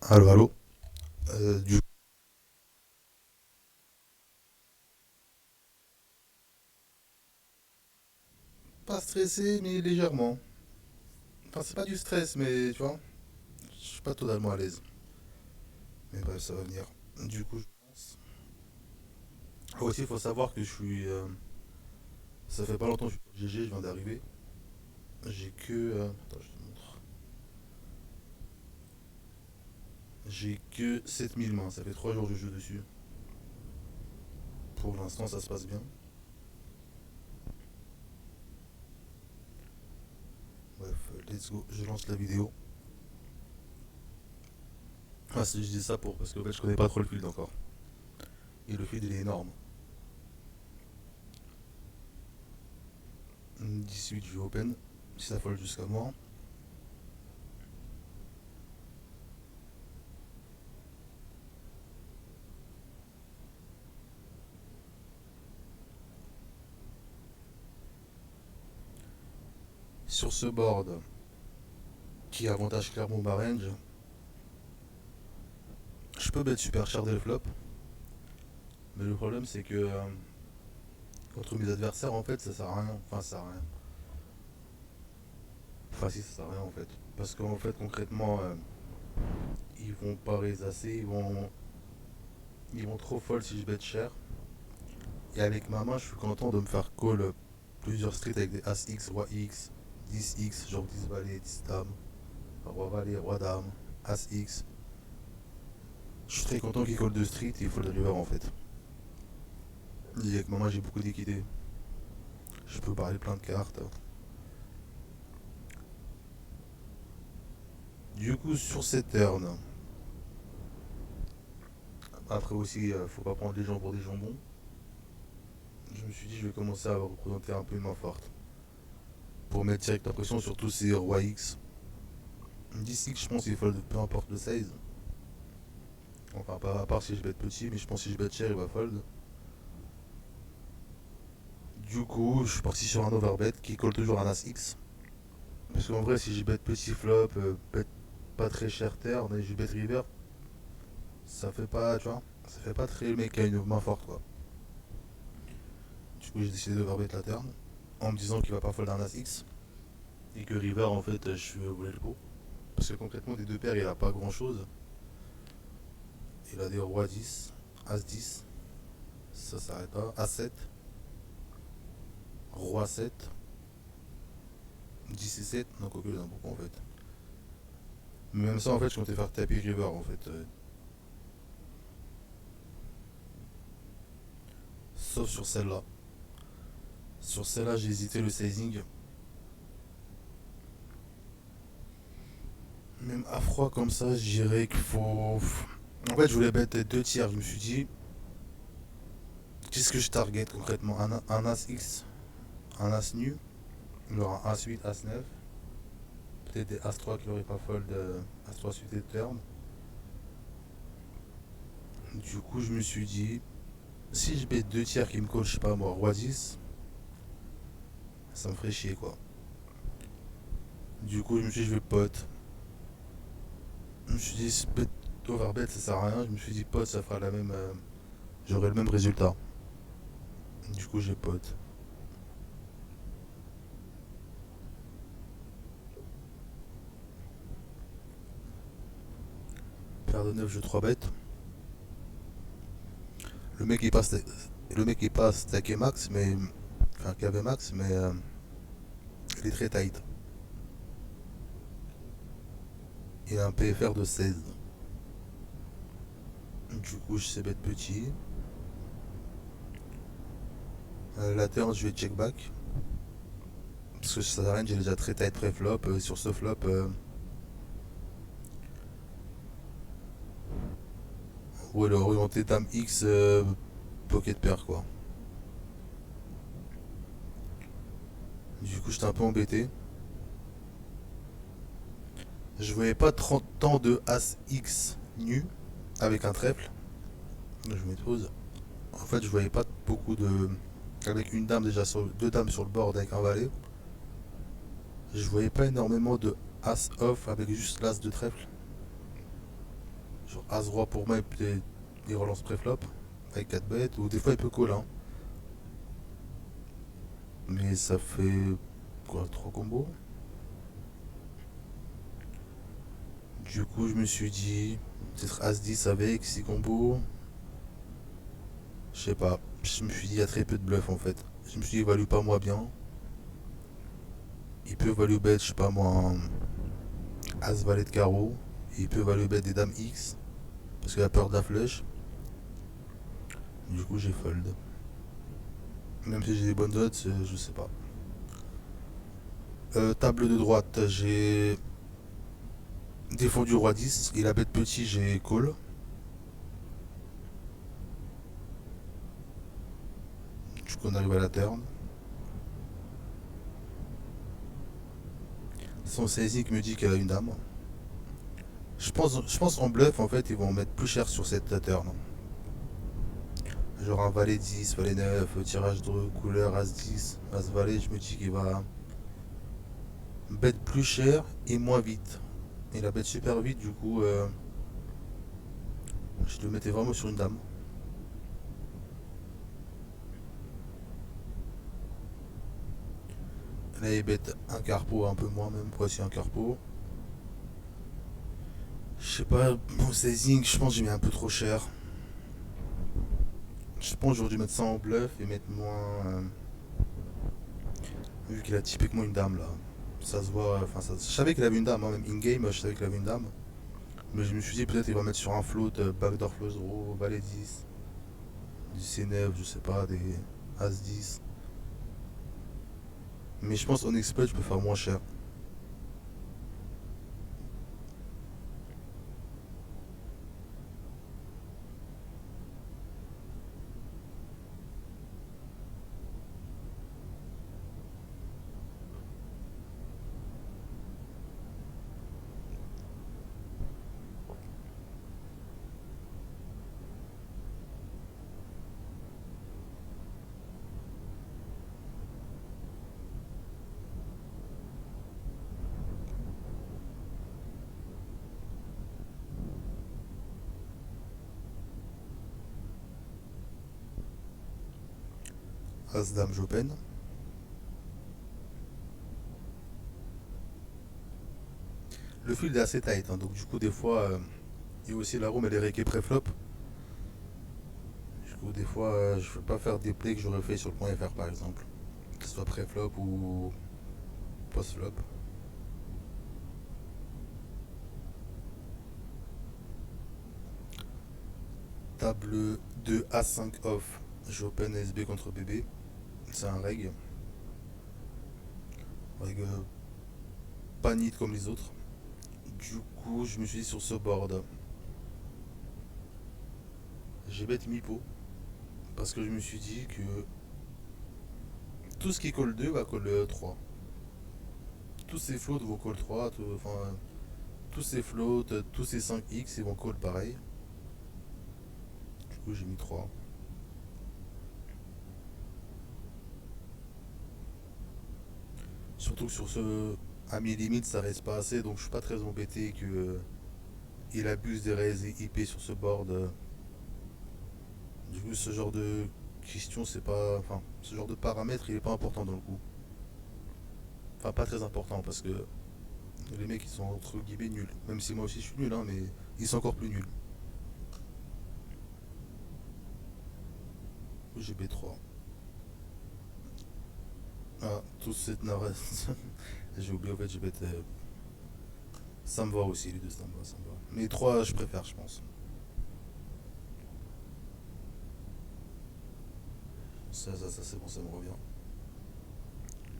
Allô, allô. Du coup, pas stressé, mais légèrement. Enfin, c'est pas du stress, mais tu vois, je suis pas totalement à l'aise. Mais bref, ça va venir. Du coup, je pense. Ah, aussi, il faut savoir que je suis. Ça fait pas longtemps que je suis sur GG, je viens d'arriver. J'ai que. Attends, je te montre. J'ai que 7000 mains, ça fait 3 jours que je joue dessus. Pour l'instant, ça se passe bien. Bref, let's go, je lance la vidéo. Ah, si je dis ça pour. Parce que en fait, je connais pas trop le field encore. Et le field, il est énorme. 18, je vais open. Si ça fold jusqu'à moi. Sur ce board, qui avantage clairement ma range, je peux bet super cher dès le flop, mais le problème c'est que contre mes adversaires en fait ça sert à rien. Enfin ça sert à rien. Enfin si ça sert à rien en fait. Parce qu'en fait concrètement ils vont pas raise assez, ils vont trop fold si je bet cher. Et avec ma main je suis content de me faire call plusieurs streets avec des As X, Roi X, 10 X, genre 10 valet, 10 dames, Roi valet, Roi dame, As X. Je suis très content qu'il call de street et il faut le river en fait. Et avec ma main j'ai beaucoup d'équité. Je peux parler plein de cartes. Du coup, sur cette turn, après aussi, faut pas prendre les gens pour des jambons. Je me suis dit, je vais commencer à représenter un peu une main forte. Pour mettre direct la pression sur tous ces rois X. 10 X, je pense qu'il fold peu importe le size. Enfin, pas à part si je bet petit, mais je pense que si je bet cher, il va fold. Du coup, je suis parti sur un overbet qui colle toujours un As X. Parce qu'en vrai, si je bet petit flop, bet pas très cher turn et je bet river, ça fait pas, tu vois, ça fait pas très le mec qui a une main forte quoi. Du coup, j'ai décidé d'overbet la turn en me disant qu'il va pas fold un As X. Et que River, en fait, je suis voulais le pot. Parce que concrètement, des deux paires, il a pas grand chose. Il a des rois 10, As 10, ça s'arrête pas. As 7, roi 7, 10 et 7. Donc, ok, il y en a beaucoup en fait. Mais même ça, en fait, je comptais faire taper River en fait. Sauf sur celle-là. Sur celle-là, j'ai hésité le sizing. Même à froid comme ça, je dirais qu'il faut. En fait, je voulais mettre deux tiers. Je me suis dit, qu'est-ce que je target concrètement un As X, un As nu, alors un As 8, As 9. Peut-être des As-3 qui n'auraient pas fold As-3 suité de turn. Du coup, je me suis dit, si je bête deux tiers qui me colle, je sais pas moi, Roi 10, ça me ferait chier quoi. Du coup, je me suis dit, je vais pot. Je me suis dit, bet, overbet ça sert à rien. Je me suis dit, pot, ça fera la même. J'aurai le même résultat. Du coup, j'ai pot. Paire de 9, je 3 bêtes. Le mec est pas, le mec est pas stacké max, mais. Enfin, KV max, mais il est très tight. Il a un PFR de 16. Du coup, je sais bête petit. La turn, je vais check back. Parce que sa range est déjà très tight pré-flop. Sur ce flop, ouais, le orienté Dame X pocket pair quoi. Du coup, j'étais un peu embêté. Je voyais pas 30 ans de As X nu avec un trèfle. Je m'expose. En fait, je voyais pas beaucoup de. Avec une dame déjà sur deux dames sur le board avec un valet. Je voyais pas énormément de As off avec juste l'As de trèfle. Genre As-Roi pour moi, et puis des relances pré-flop avec 4 bêtes, ou des fois il peut call, hein. Mais ça fait quoi, 3 combos. Du coup, je me suis dit, peut-être As-10 avec 6 combos. Je sais pas. Je me suis dit, il y a très peu de bluff en fait. Je me suis dit, il value pas moi bien. Il peut value bet, je sais pas moi, un As valet de carreau. Et il peut value bet des dames X. Parce qu'il a peur de la flèche. Du coup, j'ai fold. Même si j'ai des bonnes odds, je sais pas. Table de droite, j'ai défendu roi 10. Il a bet petit, j'ai call. Du coup, on arrive à la turn. Son saisic me dit qu'elle a une dame. Je pense en bluff, en fait, ils vont mettre plus cher sur cette turn. Genre un valet 10, valet 9, tirage de couleur as 10, as valet, je me dis qu'il va bet plus cher et moins vite. Il a bet super vite, du coup, je le mettais vraiment sur une dame. Là, il bet un carpo, un peu moins même, voici un carpo. Je sais pas, mon sizing, je pense que j'ai mis un peu trop cher. Je pense que j'aurais dû mettre ça en bluff et mettre moins. Vu qu'il a typiquement une dame là. Ça se voit, enfin, je savais qu'il avait une dame, hein, même in-game, je savais qu'il avait une dame. Mais je me suis dit peut-être il va mettre sur un float, backdoor flush draw, valet 10, du C9, je sais pas, des As 10. Mais je pense qu'en exploit, je peux faire moins cher. As dame j'open. Le field est assez tight, hein, donc du coup des fois, il y a aussi la room, elle est réquée pré-flop. Du coup des fois, je ne veux pas faire des plays que j'aurais fait sur le point FR par exemple. Que ce soit pré-flop ou post-flop. Table 2 A5 off. J'open SB contre BB. C'est un reg. Reg pas neat comme les autres. Du coup, je me suis dit sur ce board, j'ai bet mi-pot. Parce que je me suis dit que tout ce qui colle 2 va coller 3. Tous ces floats vont call 3. Enfin, tous ces floats, tous ces 5x, ils vont call pareil. Du coup, j'ai mis 3. Surtout que sur ce ami limite, ça reste pas assez. Donc, je suis pas très embêté que il abuse des raises et IP sur ce board. Du coup, ce genre de question, c'est pas. Enfin, ce genre de paramètre, il est pas important dans le coup. Enfin, pas très important parce que les mecs, ils sont entre guillemets nuls. Même si moi aussi je suis nul, hein, mais ils sont encore plus nuls. J'ai B3. Ah, tout cette narration. J'ai oublié, en fait, j'ai bête. Ça me va aussi, les deux, ça me va, ça me va. Mais 3 je préfère, je pense. Ça, c'est bon, ça me revient.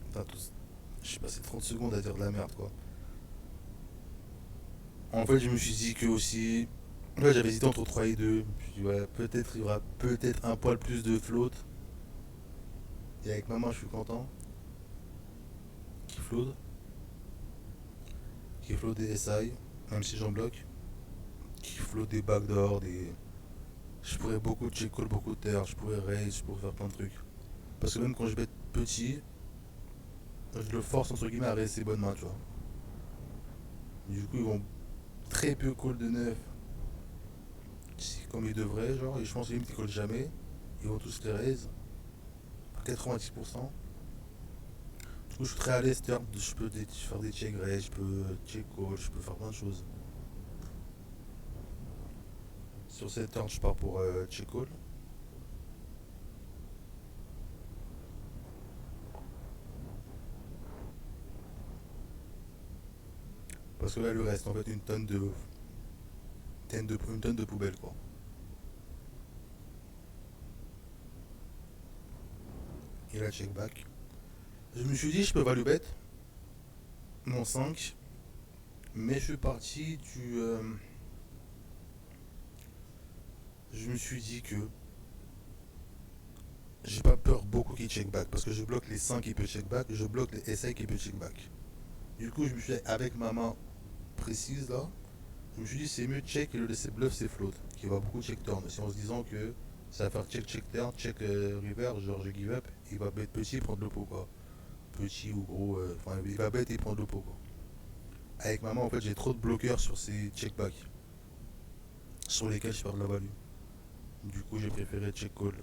Putain, j'ai passé 30 secondes à dire de la merde, quoi. En fait, je me suis dit que aussi. Ouais, j'avais hésité entre 3 et 2. Je me suis dit, ouais, peut-être il y aura peut-être un poil plus de float. Et avec maman, je suis content. Qui float. Qui float des SI, même si j'en bloque. Qui float des backdoors, des. Je pourrais beaucoup check call, beaucoup de terre. Je pourrais raise, je pourrais faire plein de trucs. Parce que même quand je bête petit, je le force entre guillemets à raise ses bonnes mains, tu vois. Du coup, ils vont très peu call de 9 comme ils devraient, genre, et je pense limite qu'ils collent jamais. Ils vont tous les raise, à 90%. Du coup, je suis très à l'aise, je peux faire des check raise, je peux check call, je peux faire plein de choses. Sur cette turn, je pars pour check call. Parce que là, il lui reste en fait une tonne de poubelle, quoi. Il a check back. Je me suis dit, je peux value bet mon 5, mais je suis parti je me suis dit que j'ai pas peur beaucoup qu'il check back parce que je bloque les 5 qui peut check back, je bloque les SI qui peut check back. Du coup, je me suis dit, avec ma main précise là, je me suis dit, c'est mieux check et le laisser bluff, c'est float, qui va beaucoup check turn. Si en se disant que ça va faire check check turn, check river, genre je give up, il va bet petit et prendre le pot, quoi. Petit ou gros, enfin, il va bet et prendre le pot, quoi. Avec ma main, en fait, j'ai trop de bloqueurs sur ces check back sur lesquels je perds de la value. Du coup, j'ai préféré check call.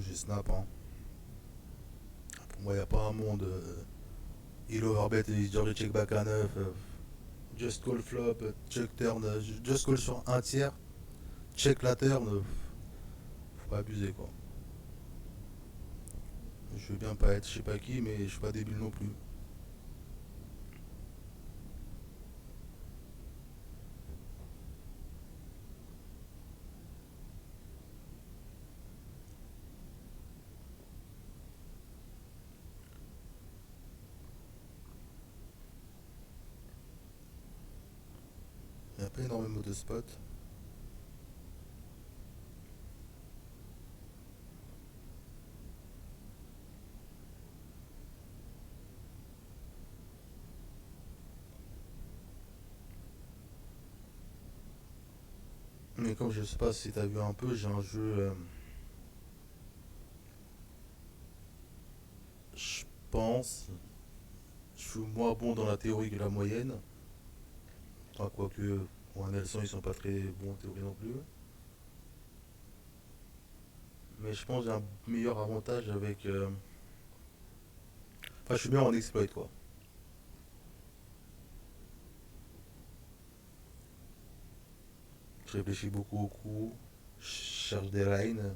J'ai snap, hein. Pour moi, il n'y a pas un monde. Il overbet et il dit check back à 9. Just call flop, check turn, just call sur un tiers, check la turn. Faut pas abuser, quoi. Je veux bien pas être je sais pas qui, mais je suis pas débile non plus. Il n'y a pas énormément de spots. Mais comme je sais pas si t'as vu un peu, j'ai un jeu. Je pense. Je suis moins bon dans la théorie que la moyenne. Enfin, quoique, pour un Nelson, ils sont pas très bons en théorie non plus. Mais je pense que j'ai un meilleur avantage avec. Enfin, je suis bien en exploit, quoi. Je réfléchis beaucoup au coup. Je cherche des lines.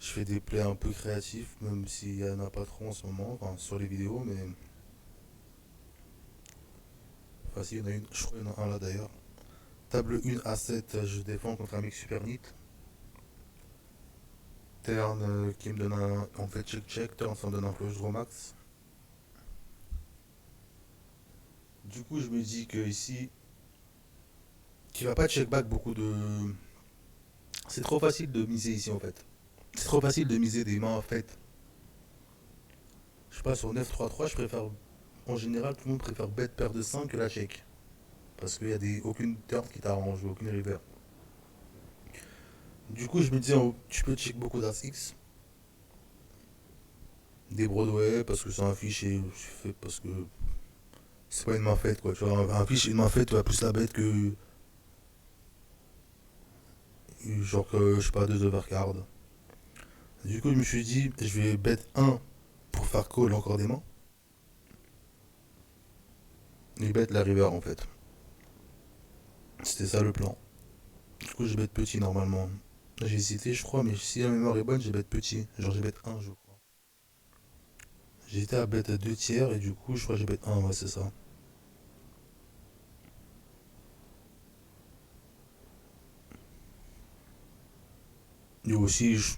Je fais des plays un peu créatifs, même s'il y en a pas trop en ce moment, enfin, sur les vidéos, mais. Enfin, s'il y en a une, je crois qu'il y en a un là d'ailleurs. Table 1 à 7, je défends contre un mec super nit. Turn qui me donne un. En fait, check check. Turn, ça me donne un flush draw max. Du coup, je me dis que ici, tu vas pas check back beaucoup de. C'est trop facile de miser ici en fait. C'est trop facile de miser des mains en fait. Je sais pas, sur 9-3-3, je préfère. En général, tout le monde préfère bet paire de 5 que la check. Parce qu'il y a aucune turn qui t'arrange, aucune river. Du coup, je me disais, oh, tu peux check beaucoup d'As X, des Broadway, parce que c'est un fichier, je fais parce que c'est pas une main faite, quoi. Tu vois, un fichier, une main faite, tu vas plus la bête que, genre, que, je sais pas, deux overcards. Du coup, je me suis dit, je vais bet un pour faire call encore des mains, et bet la river, en fait. C'était ça le plan. Du coup, je bet petit, normalement. J'ai hésité, je crois, mais si la mémoire est bonne, j'ai bet petit. Genre, j'ai bet un je crois. J'étais à bet à 2 tiers, et du coup, je crois que j'ai bet un ouais, c'est ça. Et aussi, je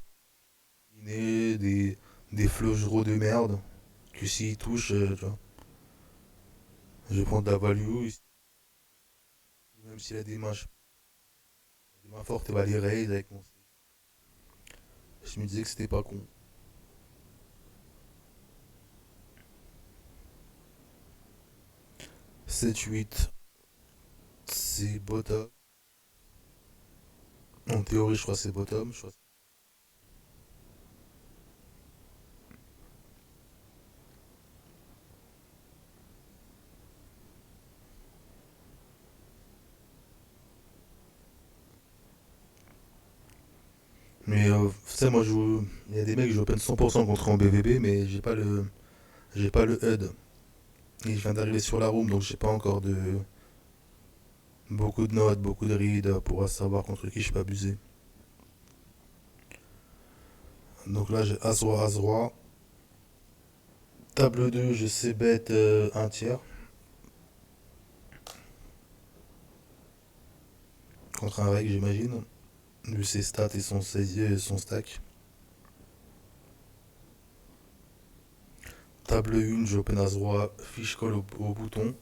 des flush de merde, que s'il touche, tu vois, je vais prendre de la value, même s'il a des mains fortes, il va les raise avec mon. Je me disais que c'était pas con. 7-8, c'est bottom. En théorie, je crois que c'est bottom. Mais tu sais, moi, il y a des mecs, je open 100% contre en BVB, mais j'ai pas le HUD. Et je viens d'arriver sur la room, donc j'ai pas encore de beaucoup de notes, beaucoup de reads pour savoir contre qui je peux abuser. Donc là, j'ai As-Roi, As-Roi. Table 2, je sais bet un tiers contre un reg, j'imagine, vu ses stats et son stack. Table 1, j'open As-Roi, fiche call au bouton.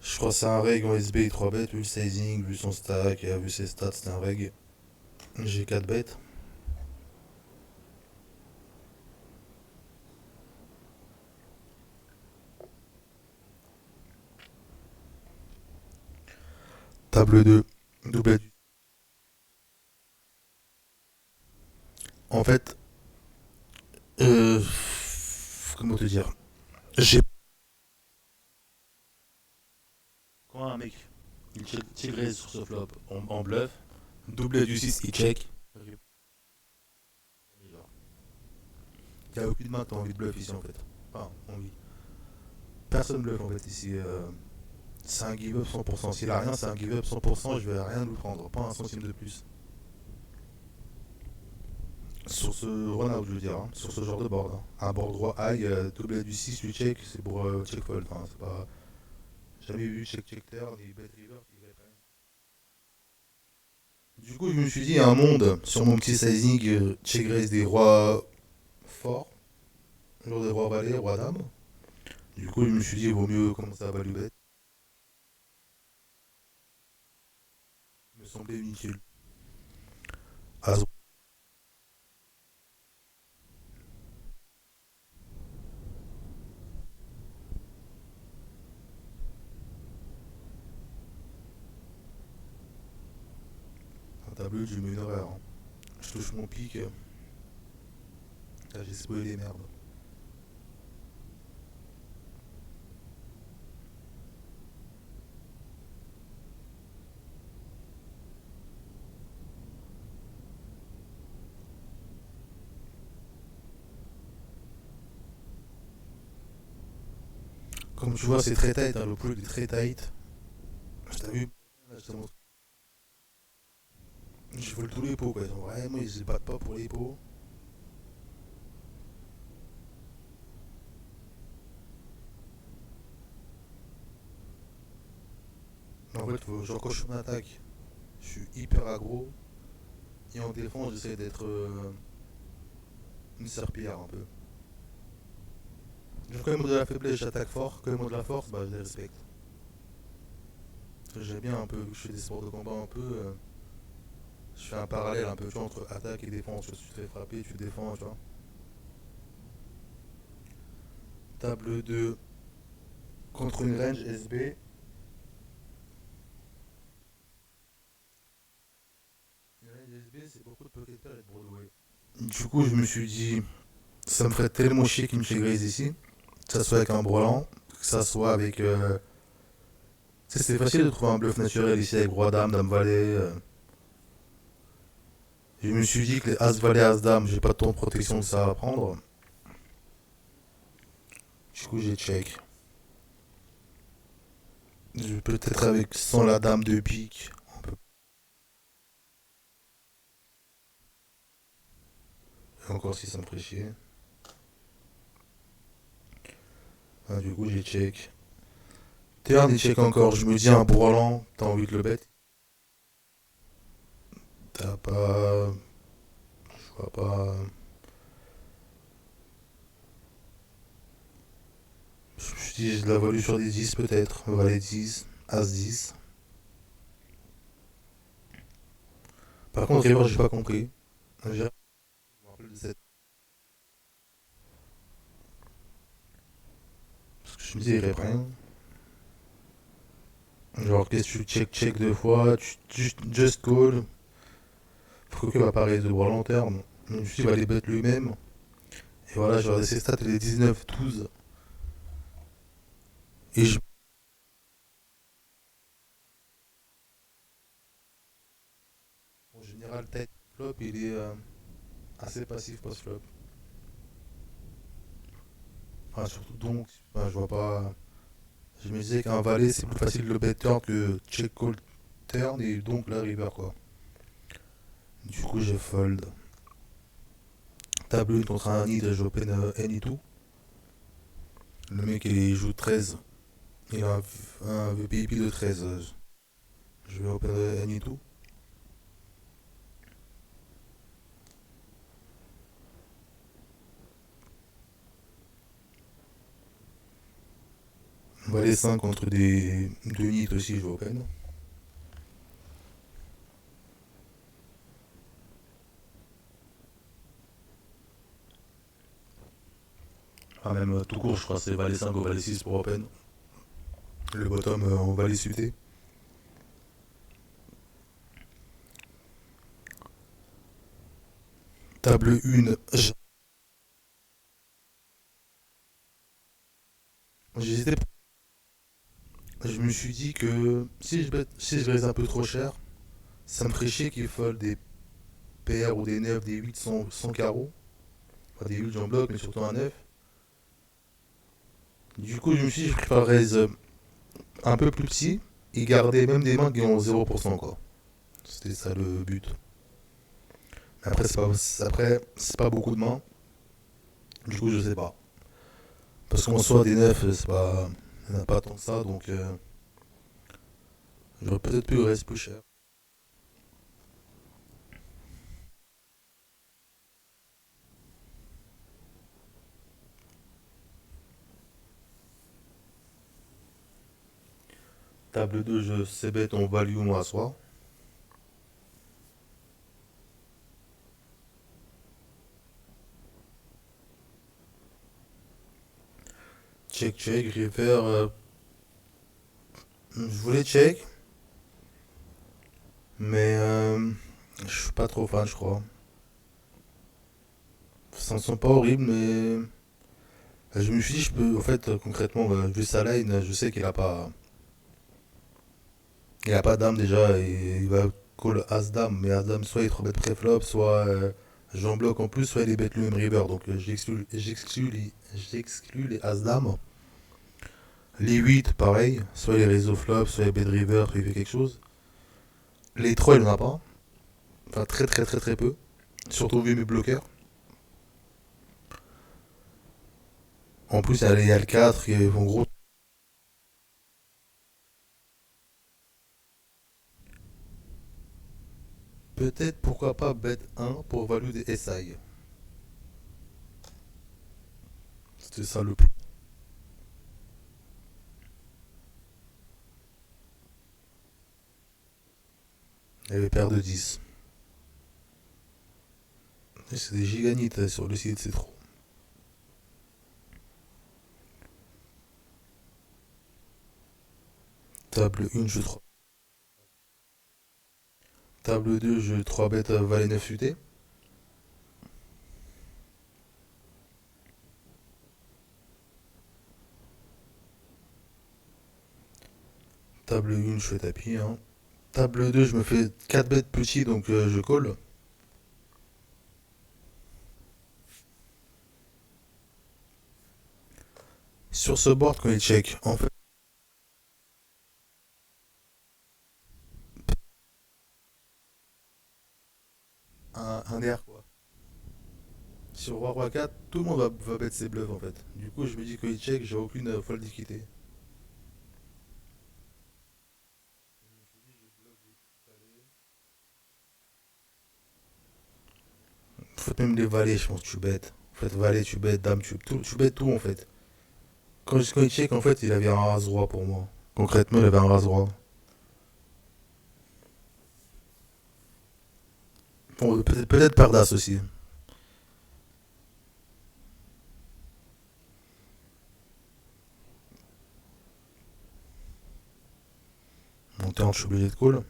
Je crois que c'est un reg en SB 3 bêtes, vu le sizing, vu son stack, et vu ses stats, c'est un reg. J'ai 4 bêtes. Table 2, double. En fait, euh, comment te dire? J'ai. Quand un mec, il check raise sur ce flop en bluff, double du 6, il check. Il n'y a aucune main, t'as envie de bluff ici en fait. Enfin, envie. Personne bluff en fait ici. C'est un give up 100%. S'il a rien, c'est un give up 100%. Je vais rien lui prendre. Pas un centime de plus. Sur ce run-out, je veux dire. Hein, sur ce genre de board. Hein. Un board droit high, double du 6, tu check. C'est pour check fold. Enfin, c'est pas. Jamais vu check check turn ni bet river qui va quand même. Du coup, je me suis dit, un monde sur mon petit sizing, check raise des rois forts. Genre des rois valets, rois dames. Du coup, je me suis dit, il vaut mieux commencer à value bet. Il me semblait inutile. As un tableau, je mets une horaire. Hein. Je touche mon pic. Là, j'ai spoilé les merdes. Comme tu vois, c'est très tight. Hein, le pool est très tight. Je t'ai vu. Là, je te montre. Je vole tous les pots, quoi. Vraiment, ils se battent pas pour les pots. En fait, genre, quand je suis en attaque, je suis hyper aggro. Et en défense, j'essaie d'être une serpillière un peu. Genre, quand même de la faiblesse, j'attaque fort. Quand même de la force, bah, je les respecte. J'aime bien un peu, vu que je fais des sports de combat un peu. Je fais un parallèle un peu, tu vois, entre attaque et défense. Tu vois, si tu te fais frapper, tu défends, tu vois. Table 2 contre une range SB. Une range SB, c'est beaucoup de pocket pair et de Broadway. Du coup, je me suis dit, ça me ferait tellement chier qu'il me fait grise ici. Que ça soit avec un brelan, que ça soit avec. Tu sais, c'est facile de trouver un bluff naturel ici avec roi dame, dame valet. Je me suis dit que les as valet, as dame, j'ai pas tant de protection que ça à prendre. Du coup, j'ai check. Peut-être avec sans la dame de pique. Et encore si ça me ferait chier. Ah, du coup, j'ai check. Turn, il check encore. Je me dis un brelan, t'as envie de le bet. T'as pas. Je vois pas. Je dis, je la value sur des 10 peut-être. Valet 10, as 10. Par contre, River, j'ai pas compris. J'ai me rappelle de cette. Je me dis, il répond rien. Genre, qu'est-ce que tu check deux fois, just call. Faut que va apparaître de bras long terme. Je me suis dit, il va les bêtes lui-même. Et voilà, j'ai regardé ses stats, il est 19-12. Et en général, tête flop, il est assez passif post-flop. Enfin, surtout donc, enfin, je vois pas. Je me disais qu'un valet, c'est plus facile le bet turn que check call turn et donc la river quoi. Du coup, j'ai fold. Table 1 contre un nid, je open any tout. Le mec, il joue 13. Il a un VPIP de 13. Je vais open any tout. Valet 5 contre des 2 nits aussi, je vais open. Ah, même tout court, je crois que c'est valet 5 ou valet 6 pour open. Le bottom en valet suité. Table 1. J'hésitais. Je me suis dit que si je raise un peu trop cher, ça me ferait chier qu'il fold des paires ou des 9, des 8 sans carreau. Enfin, des 8 j'en bloque, mais surtout un 9. Du coup, je me suis dit, je préfère raise un peu plus petit et garder même des mains qui ont 0% quoi. C'était ça le but. Après, c'est pas beaucoup de mains. Du coup, je sais pas. Parce qu'en soi, des 9, c'est pas. Il n'y en a pas tant que ça, donc j'aurais peut-être pu le reste plus cher. Table 2, je sais bête, on value moi à soi. Check, check, river. Je voulais check, mais je suis pas trop fan, je crois. Ça ne sent pas horrible, mais je me suis dit, je peux, en fait, concrètement, vu sa line, je sais il a pas d'âme déjà, et il va call As-Dame, mais As-Dame, soit il 3 bet préflop, soit j'en bloque en plus, soit il est bet lui-même river, donc j'exclus les As-Dame. Les 8 pareil, soit les réseaux flop, soit les bet river, soit il fait quelque chose. Les 3 il en a pas, enfin très très très très peu, surtout vu mes bloqueurs. En plus, il y a le 4 qui est en gros. Peut-être pourquoi pas bet 1 pour value des SI. C'était ça le plus. Il y avait paire de 10. C'est des giganites sur le site, c'est trop. Table 1, je 3. Table 2, je 3 bêtes valet 9 UT. Table 1, je fais tapis. Hein. Table 2, je me fais 4 bêtes petits, donc je colle. Sur ce board, quand il check, en fait, un air quoi. Sur Roi Roi 4, tout le monde va bet ses bluffs en fait. Du coup, je me dis qu'il check, j'ai aucune folle d'équité. Je me suis dit, je bloque des valets. En fait, même les valets, je pense que tu bêtes. En fait, valet, tu bêtes, dame, tu bêtes tout en fait. Quand il check, en fait, il avait un rasoir pour moi. Concrètement, il avait un rasoir. Bon, peut-être Pardas aussi. turn, je suis obligé de call.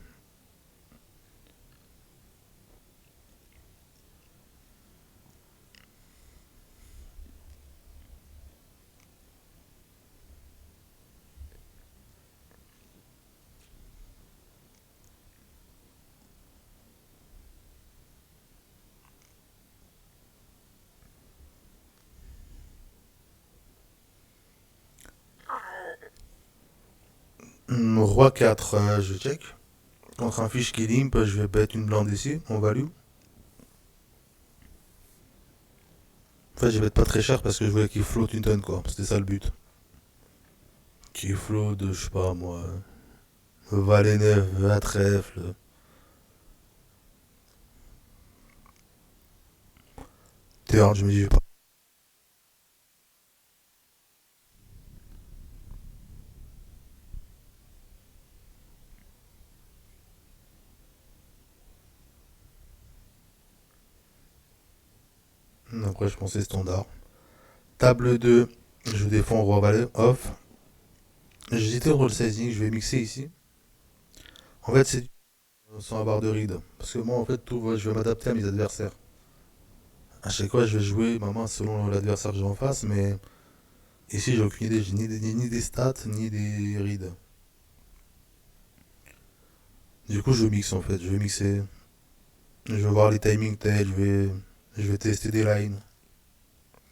Roi 4, je check. Contre un fiche qui limp, je vais bet une blinde ici, en value. En fait, je vais être pas très cher parce que je voulais qu'il flotte une tonne, quoi. C'était ça le but. Qu'il flotte, je sais pas moi. Valet 9, à trèfle. Turn, je me dis, je vais pas. Après, je pensais standard. Table 2, je défends roi valet, off. J'hésitais entre le sizing, je vais mixer ici. En fait, c'est sans avoir de ride. Parce que moi, en fait, tout, je vais m'adapter à mes adversaires. À chaque fois, je vais jouer ma main selon l'adversaire que j'ai en face, mais ici, j'ai aucune idée. J'ai ni des stats, ni des rides. Du coup, je mixe en fait. Je vais mixer. Je vais voir les timings tels. Je vais tester des lines.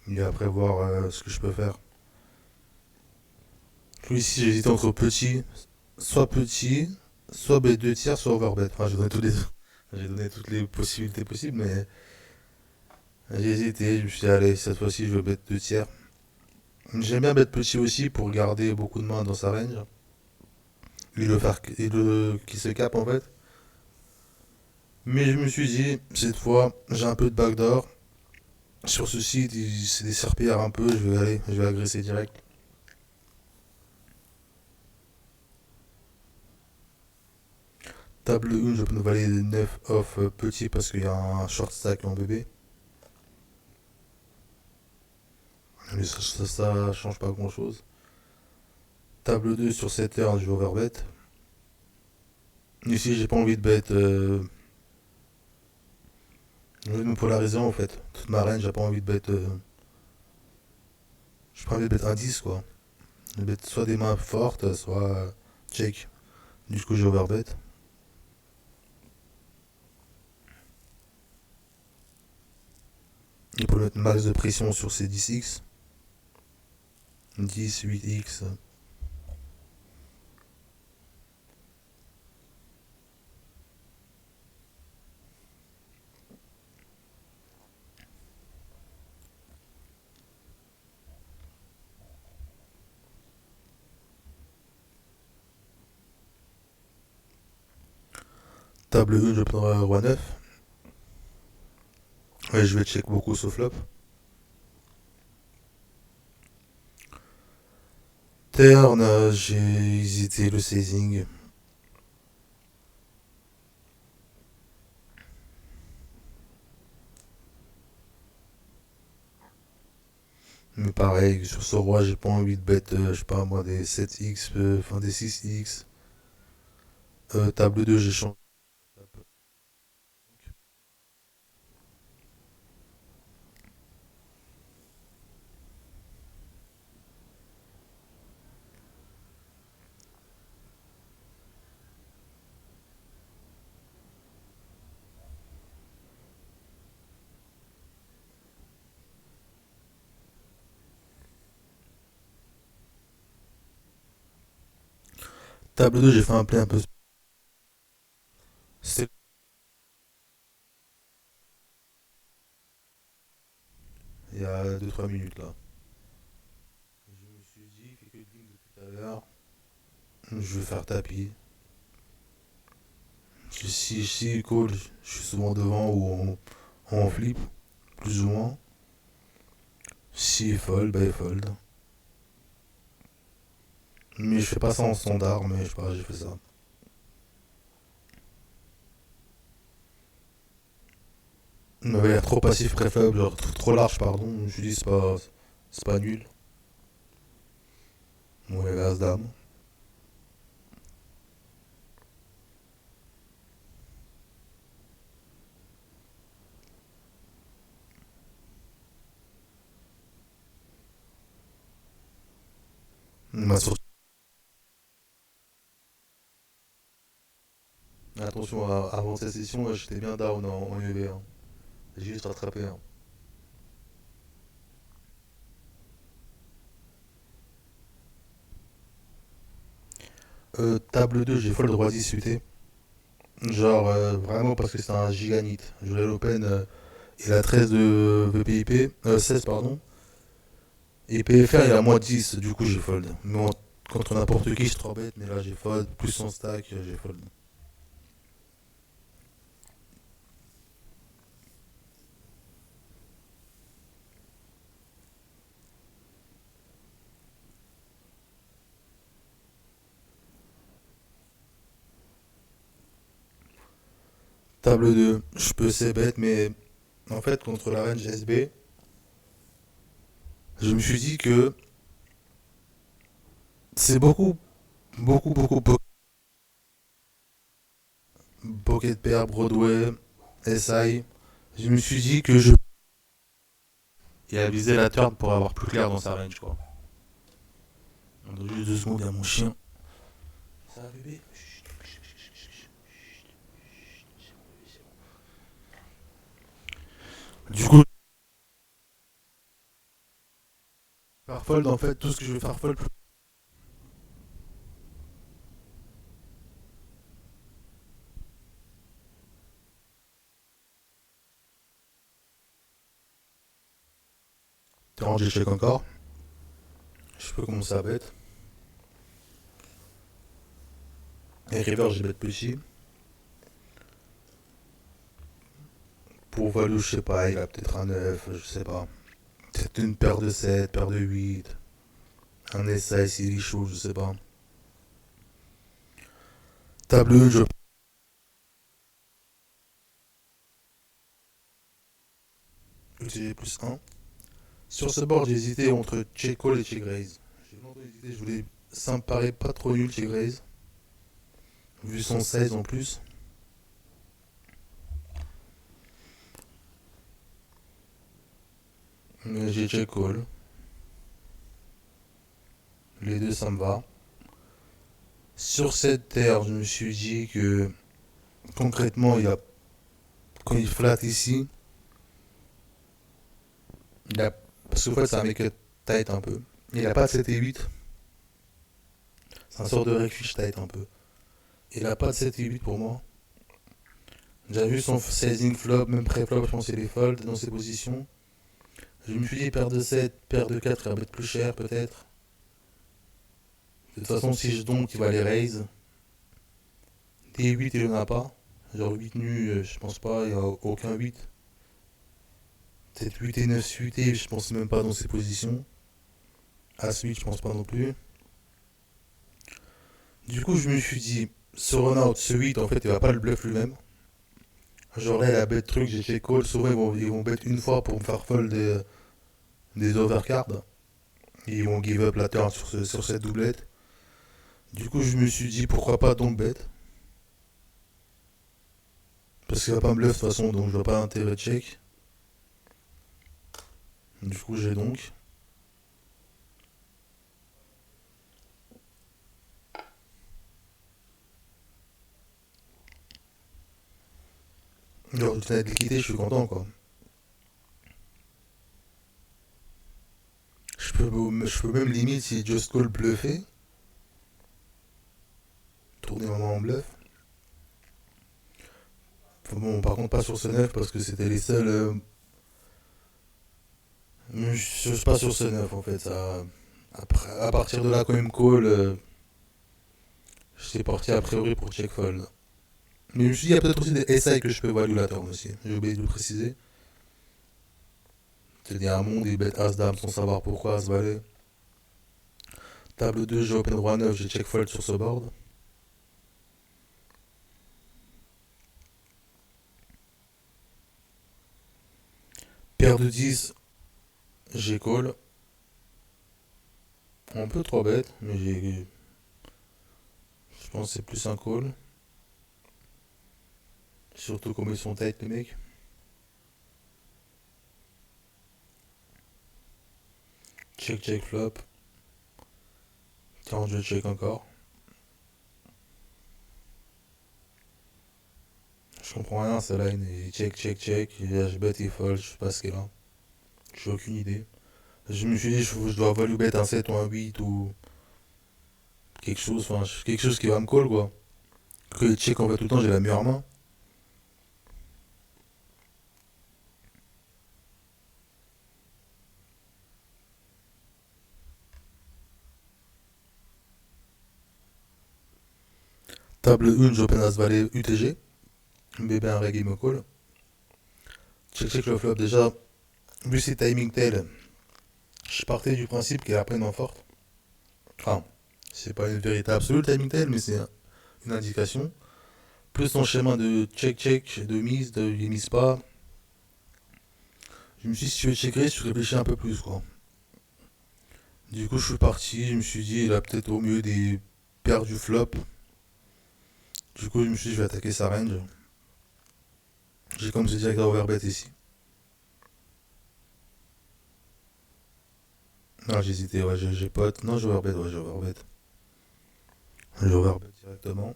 Et après, voir ce que je peux faire. Puis ici, j'hésite entre petit, soit B2 tiers, soit overbet. Enfin, j'ai donné toutes les possibilités possibles, mais j'ai hésité. Je me suis dit, allez, cette fois-ci, je vais bet 2 tiers. J'aime bien bet petit aussi pour garder beaucoup de mains dans sa range. Qui se cap en fait. Mais je me suis dit, cette fois, j'ai un peu de backdoor. Sur ce site, c'est des serpillères un peu, je vais agresser direct. Table 1, je peux nous valider 9 off petit parce qu'il y a un short stack en bébé. Mais ça change pas grand chose. Table 2 sur 7 heures, je vais overbet. Ici, j'ai pas envie de bet. Je vais me polariser en fait. Toute ma range, j'ai pas envie de bet. J'ai pas envie de bet un 10 quoi. Je vais bet soit des mains fortes, soit check. Du coup, j'ai overbet. Et pour mettre max de pression sur ces 10x. 10, 8x. Table 1, je prendrai roi 9. Ouais, je vais check beaucoup ce flop. Turn, j'ai hésité le sizing. Mais pareil, sur ce roi, j'ai pas envie de bet, je sais pas moi, des 7x, enfin des 6x. Table 2, j'ai changé. Table 2, j'ai fait un play un peu. C'était il y a 2 3 minutes là. Je me suis dit, il fait que le ding depuis tout à l'heure. Je vais faire tapis. Si il call, je suis souvent devant ou en flip, plus ou moins. Si il fold, bah il fold. Mais je fais pas ça en standard, mais je sais pas, j'ai fait ça. Il m'avait l'air trop passif, très faible, genre trop large, pardon. Je me suis dit, c'est pas nul. Ouais, as dame. Ma sortie. Attention, avant cette session, j'étais bien down en UV, hein. J'ai juste rattrapé, hein. Table 2, j'ai full droit discuter. Genre, vraiment parce que c'est un giganite. Je voulais l'open il a 13 de VPIP, 16 pardon. Et PFR il a moins 10, du coup j'ai fold. Mais contre n'importe qui je 3 bête, mais là j'ai fold, plus son stack, j'ai fold. Table 2, je peux c'est bête, mais en fait contre la range SB, je me suis dit que c'est beaucoup Pocket Pair, Broadway, SI. Je me suis dit que je. Il a visé la turn pour avoir plus clair dans sa range, quoi. Donc, juste 2 secondes, il y a mon chien. Ça va, bébé? Du coup, farfold, en fait, tout ce que je vais farfold. T'es rangé check encore. Je peux commencer à bet. Et river, j'ai bet plus ici. Pour value, je sais pas, il a peut-être un 9, je sais pas. Peut-être une paire de 7, paire de 8. Un SI s'il est chaud, je sais pas. Table 1, je utiliser plus 1. Sur ce board, j'ai hésité entre check call et check raise. J'ai longtemps hésité, je voulais. Ça me paraît pas trop nul check raise. Vu son 16 en plus. Mais j'ai check call. Les deux, ça me va. Sur cette terre, je me suis dit que concrètement, quand il flatte ici, parce qu'en fait, c'est un mec tight un peu. Il a pas de 7 et 8. C'est un sort de refuge tight un peu. Il a pas de 7 et 8 pour moi. J'ai vu son sizing flop, même pré-flop, je pense qu'il est fold dans ses positions. Je me suis dit paire de 7, paire de 4, il va être plus cher peut-être. De toute façon, si je donk, il va les raise. D8, il en a pas. Genre 8 nus, je pense pas, il n'y a aucun 8. Peut-être 8 et 9 suités, je pense même pas dans ces positions. As 8, je pense pas non plus. Du coup, je me suis dit, ce run-out, ce 8, en fait, il va pas le bluff lui-même. Genre là, il a bet truc, j'ai check call. Souvent, ils vont bet une fois pour me faire fold des overcards. Et ils vont give up la turn sur cette doublette. Du coup, je me suis dit, pourquoi pas donc bet. Parce qu'il va pas me bluff de toute façon, donc je vois pas l'intérêt de check. Du coup, j'ai donc. Genre, toute la liquidité, je suis content quoi. Je peux même limite si Just Call bluffé. Tourner vraiment en bluff. Enfin bon, par contre, pas sur ce 9 parce que c'était les seuls. Je suis pas sur ce 9 en fait. Ça, après, à partir de là, quand même call, j'étais parti a priori pour check fold. Mais je me suis dit, il y a peut-être aussi des SI que je peux value la turn aussi. J'ai oublié de le préciser. C'est-à-dire un monde, il bet As-Dame sans savoir pourquoi As-Valet. Table 2, j'ai open roi 9, j'ai check fold sur ce board. Paire de 10, j'ai call. Un peu 3 bêtes, mais je pense que c'est plus un call. Surtout comme ils sont tight les mecs. Check check flop. 40 je check encore. Je comprends rien, c'est là, il check, check, check. Et je bet, il fold, je sais pas ce qu'il a. J'ai aucune idée. Je me suis dit, je dois value bet un 7 ou un 8 ou quelque chose, enfin, quelque chose qui va me call quoi. Que les check en fait tout le temps, j'ai la meilleure main. Table 1, j'open as valet UTG. Bébé un reg, il me call. Check, check le flop. Déjà, vu c'est timing tail, je partais du principe qu'elle apprenne en forte. Enfin, c'est pas une vérité absolue le timing tail, mais c'est une indication. Plus ton schéma de check, check, de mise, de il mise pas. Je me suis dit, si tu veux checker, tu réfléchis un peu plus quoi. Du coup, je suis parti, je me suis dit, il a peut-être au mieux des paires du flop. Du coup, je me suis dit, je vais attaquer sa range. J'ai comme ce direct à overbet ici. Non, j'ai hésité, ouais, j'ai pote. Non, j'ai overbet, ouais, j'ai overbet. J'ai overbet directement.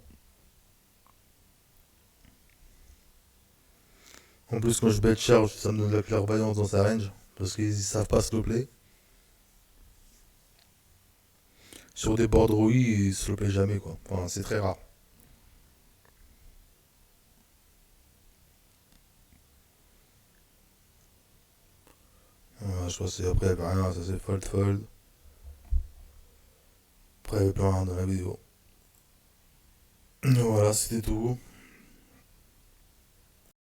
En plus, quand je bet charge, ça me donne de la clairvoyance dans sa range. Parce qu'ils savent pas slow play. Sur des boards rouilles, ils slow play jamais, quoi. Enfin, c'est très rare. Je crois que c'est après, il y avait rien, ça c'est fold, fold. Après, il y avait plus rien dans la vidéo. Voilà, c'était tout.